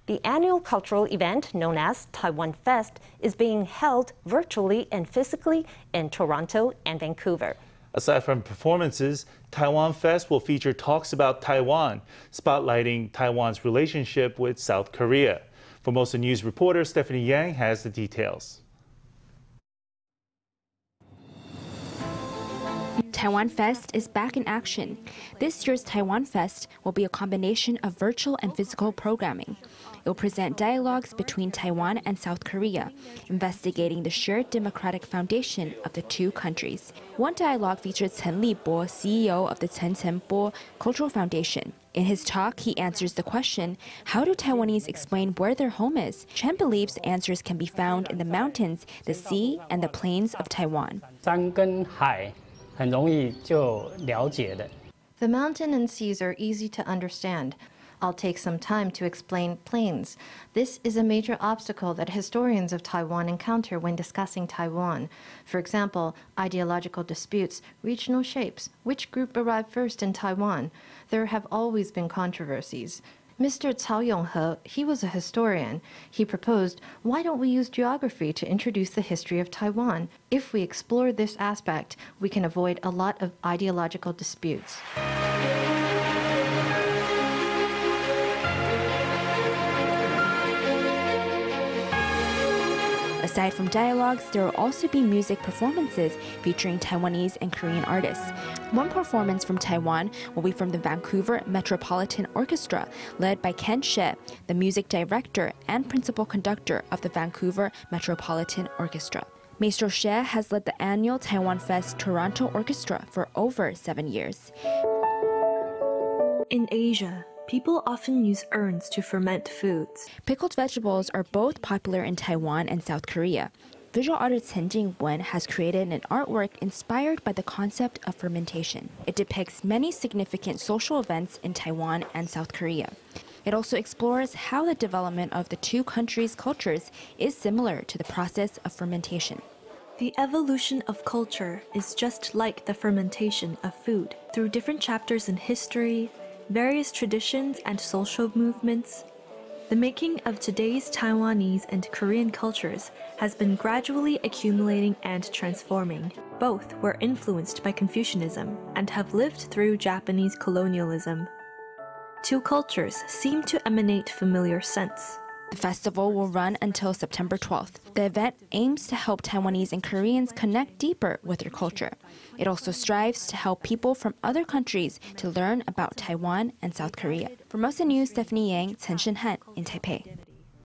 The annual cultural event known as TAIWANfest is being held virtually and physically in Toronto and Vancouver. Aside from performances, TAIWANfest will feature talks about Taiwan, spotlighting Taiwan's relationship with South Korea. Formosa News reporter Stephany Yang has the details. TAIWANfest is back in action. This year's TAIWANfest will be a combination of virtual and physical programming. It will present dialogues between Taiwan and South Korea, investigating the shared democratic foundation of the two countries. One dialogue featured Chen Li-po, CEO of the Chen Chengpo Cultural Foundation. In his talk, he answers the question, how do Taiwanese explain where their home is? Chen believes the answers can be found in the mountains, the sea, and the plains of Taiwan. The mountain and seas are easy to understand. I'll take some time to explain plains. This is a major obstacle that historians of Taiwan encounter when discussing Taiwan. For example, ideological disputes, regional shapes, which group arrived first in Taiwan. There have always been controversies. Mr. Cao Yonghe, he was a historian. He proposed, why don't we use geography to introduce the history of Taiwan? If we explore this aspect, we can avoid a lot of ideological disputes. Aside from dialogues, there will also be music performances featuring Taiwanese and Korean artists. One performance from Taiwan will be from the Vancouver Metropolitan Orchestra, led by Ken She, the music director and principal conductor of the Vancouver Metropolitan Orchestra. Maestro She has led the annual TAIWANfest Toronto Orchestra for over 7 years. In Asia, people often use urns to ferment foods. Pickled vegetables are both popular in Taiwan and South Korea. Visual artist Chen Chengpo has created an artwork inspired by the concept of fermentation. It depicts many significant social events in Taiwan and South Korea. It also explores how the development of the two countries' cultures is similar to the process of fermentation. The evolution of culture is just like the fermentation of food. Through different chapters in history, various traditions and social movements, the making of today's Taiwanese and Korean cultures has been gradually accumulating and transforming. Both were influenced by Confucianism and have lived through Japanese colonialism. Two cultures seem to emanate familiar scents. The festival will run until September 12th. The event aims to help Taiwanese and Koreans connect deeper with their culture. It also strives to help people from other countries to learn about Taiwan and South Korea. Formosa News, Stephany Yang, Chen in Taipei.